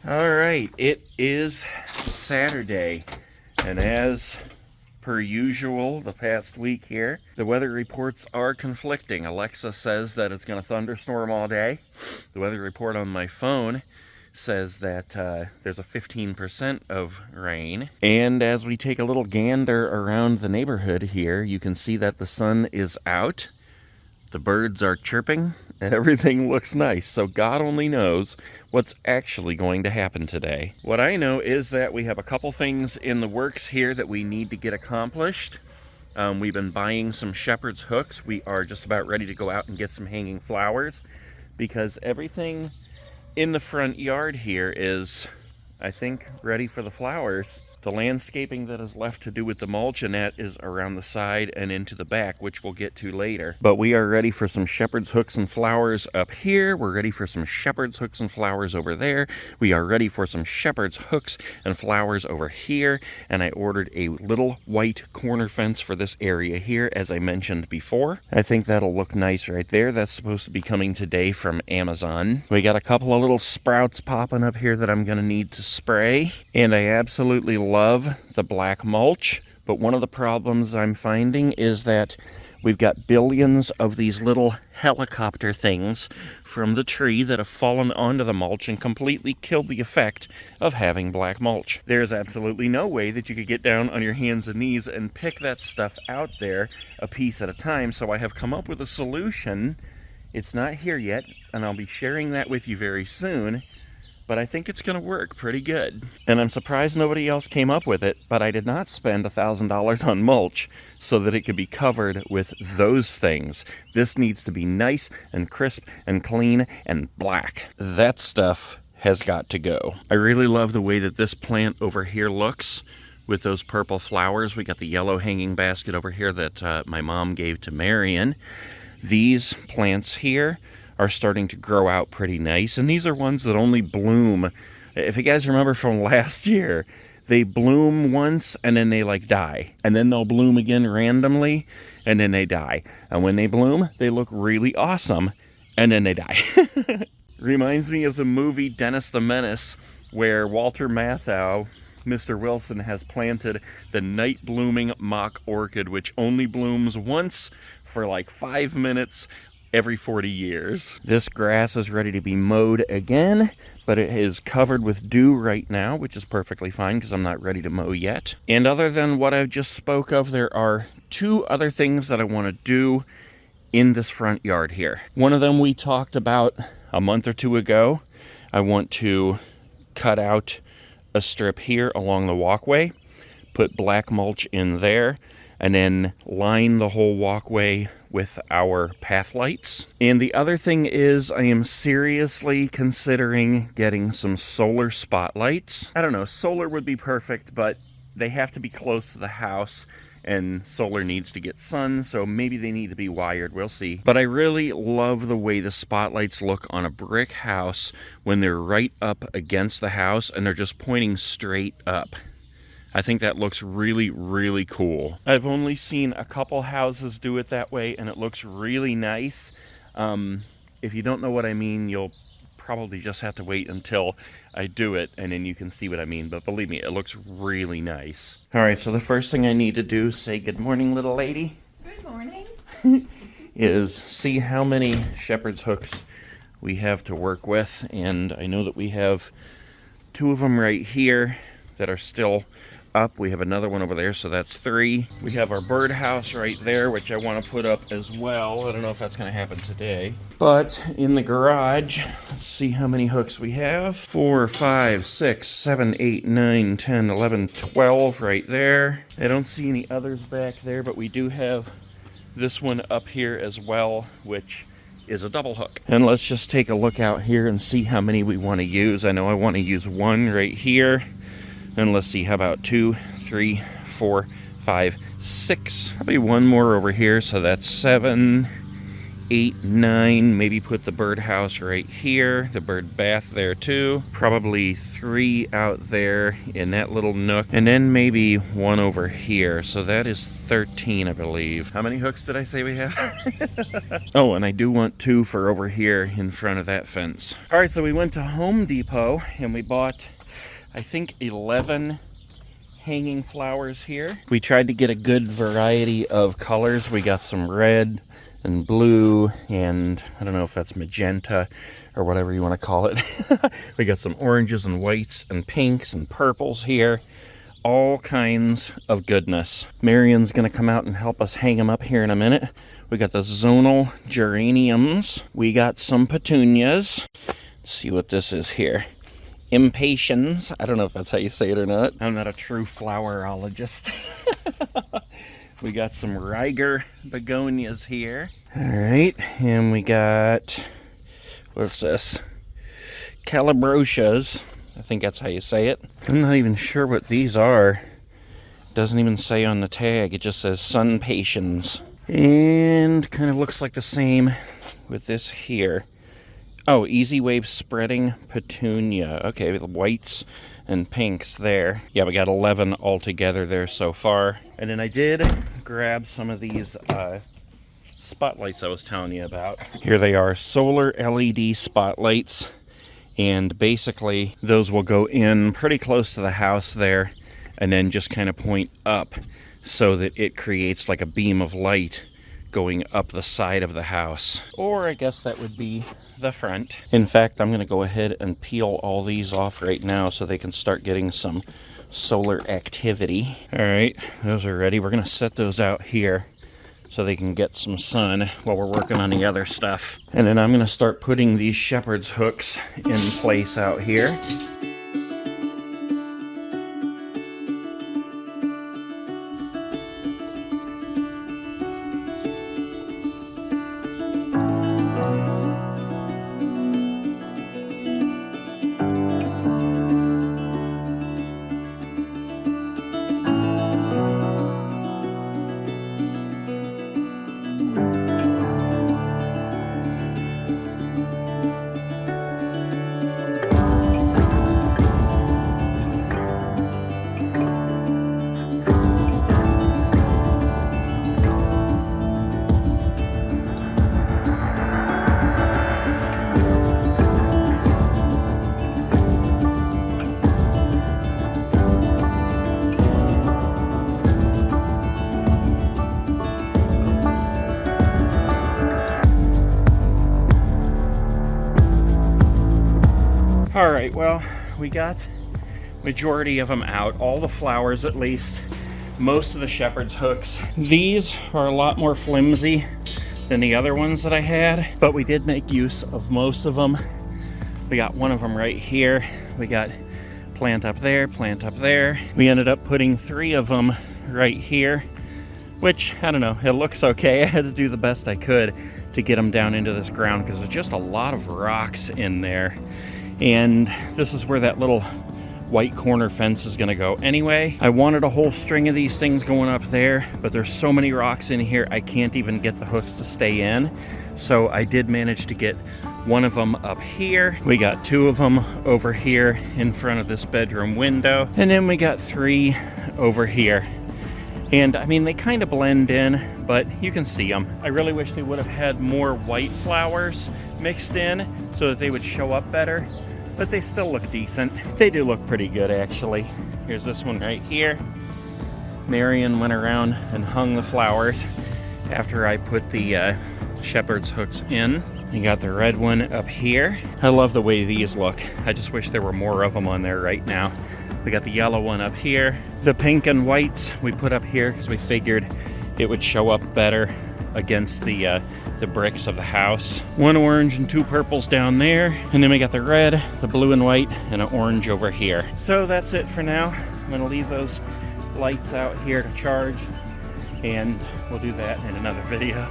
All right, it is Saturday, and as per usual the past week here, the weather reports are conflicting. Alexa says that it's going to thunderstorm all day. The weather report on my phone says that there's a 15% of rain. And as we take a little gander around the neighborhood here, you can see that the sun is out. The birds are chirping, and everything looks nice, so God only knows what's actually going to happen today. What I know is that we have a couple things in the works here that we need to get accomplished. We've been buying some shepherd's hooks. We are just about ready to go out and get some hanging flowers, because everything in the front yard here is, I think, ready for the flowers. The landscaping that is left to do with the mulch and that is around the side and into the back, which we'll get to later. But we are ready for some shepherd's hooks and flowers up here. We're ready for some shepherd's hooks and flowers over there. We are ready for some shepherd's hooks and flowers over here. And I ordered a little white corner fence for this area here, as I mentioned before. I think that'll look nice right there. That's supposed to be coming today from Amazon. We got a couple of little sprouts popping up here that I'm going to need to spray. And I absolutely love the black mulch, but one of the problems I'm finding is that we've got billions of these little helicopter things from the tree that have fallen onto the mulch and completely killed the effect of having black mulch. There's absolutely no way that you could get down on your hands and knees and pick that stuff out there a piece at a time, so I have come up with a solution. It's not here yet, and I'll be sharing that with you very soon. But I think it's going to work pretty good. And I'm surprised nobody else came up with it, but I did not spend $1,000 on mulch so that it could be covered with those things. This needs to be nice and crisp and clean and black. That stuff has got to go. I really love the way that this plant over here looks with those purple flowers. We got the yellow hanging basket over here that my mom gave to Marion. These plants here are starting to grow out pretty nice, and these are ones that only bloom. If you guys remember from last year, they bloom once and then they die, and then they'll bloom again randomly and then they die, and when they bloom they look really awesome and then they die. Reminds me of the movie Dennis the Menace, where Walter Matthau, Mr. Wilson, has planted the night blooming mock orchid, which only blooms once for 5 minutes every 40 years. This grass is ready to be mowed again, but it is covered with dew right now, which is perfectly fine because I'm not ready to mow yet. And other than what I've just spoke of, there are two other things that I want to do in this front yard here. One of them we talked about a month or two ago. I want to cut out a strip here along the walkway, put black mulch in there, and then line the whole walkway with our path lights. And the other thing is, I am seriously considering getting some solar spotlights. I don't know, solar would be perfect, but they have to be close to the house, and solar needs to get sun, so maybe they need to be wired. We'll see. But I really love the way the spotlights look on a brick house when they're right up against the house and they're just pointing straight up. I think that looks really, really cool. I've only seen a couple houses do it that way, and it looks really nice. If you don't know what I mean, you'll probably just have to wait until I do it, and then you can see what I mean. But believe me, it looks really nice. All right, so the first thing I need to do, say good morning, little lady. Good morning. Is see how many shepherd's hooks we have to work with. And I know that we have 2 of them right here that are still up. We have another one over there, so that's 3. We have our birdhouse right there, which I want to put up as well. I don't know if that's going to happen today. But in the garage, let's see how many hooks we have. 4, 5, 6, 7, 8, 9, 10, 11, 12 right there. I don't see any others back there, but we do have this one up here as well, which is a double hook. And let's just take a look out here and see how many we want to use. I know I want to use 1 right here. And let's see, how about 2, 3, 4, 5, 6. Probably 1 more over here, so that's 7, 8, 9, maybe put the birdhouse right here, the bird bath there too. Probably 3 out there in that little nook, and then maybe 1 over here. So that is 13, I believe. How many hooks did I say we have? Oh, and I do want 2 for over here in front of that fence. All right, so we went to Home Depot and we bought, I think, 11 hanging flowers here. We tried to get a good variety of colors. We got some red and blue, and I don't know if that's magenta or whatever you want to call it. We got some oranges and whites and pinks and purples here. All kinds of goodness. Marion's gonna come out and help us hang them up here in a minute. We got the zonal geraniums. We got some petunias. Let's see what this is here. Impatiens. I don't know if that's how you say it or not. I'm not a true flowerologist. We got some Riger begonias here. All right, and we got, what's this? Calabrosias. I think that's how you say it. I'm not even sure what these are. Doesn't even say on the tag. It just says Sun Patiens. And kind of looks like the same with this here. Oh, Easy Wave Spreading Petunia. Okay, with the whites and pinks there. Yeah, we got 11 altogether there so far. And then I did grab some of these spotlights I was telling you about. Here they are, solar LED spotlights. And basically, those will go in pretty close to the house there and then just kind of point up so that it creates like a beam of light going up the side of the house. Or I guess that would be the front. In fact, I'm gonna go ahead and peel all these off right now so they can start getting some solar activity. All right, those are ready. We're gonna set those out here so they can get some sun while we're working on the other stuff. And then I'm gonna start putting these shepherd's hooks in place out here. All right, well, we got majority of them out, all the flowers at least, most of the shepherd's hooks. These are a lot more flimsy than the other ones that I had, but we did make use of most of them. We got one of them right here. We got plant up there, plant up there. We ended up putting 3 of them right here, which, I don't know, it looks okay. I had to do the best I could to get them down into this ground because there's just a lot of rocks in there. And this is where that little white corner fence is gonna go anyway. I wanted a whole string of these things going up there, but there's so many rocks in here, I can't even get the hooks to stay in. So I did manage to get one of them up here. We got 2 of them over here in front of this bedroom window. And then we got 3 over here. And I mean, they kind of blend in, but you can see them. I really wish they would have had more white flowers mixed in so that they would show up better, but they still look decent. They do look pretty good, actually. Here's this one right here. Marion went around and hung the flowers after I put the shepherd's hooks in. You got the red one up here. I love the way these look. I just wish there were more of them on there right now. We got the yellow one up here. The pink and whites we put up here because we figured it would show up better against the bricks of the house. 1 orange and 2 purples down there. And then we got the red, the blue and white, and an orange over here. So that's it for now. I'm gonna leave those lights out here to charge, and we'll do that in another video.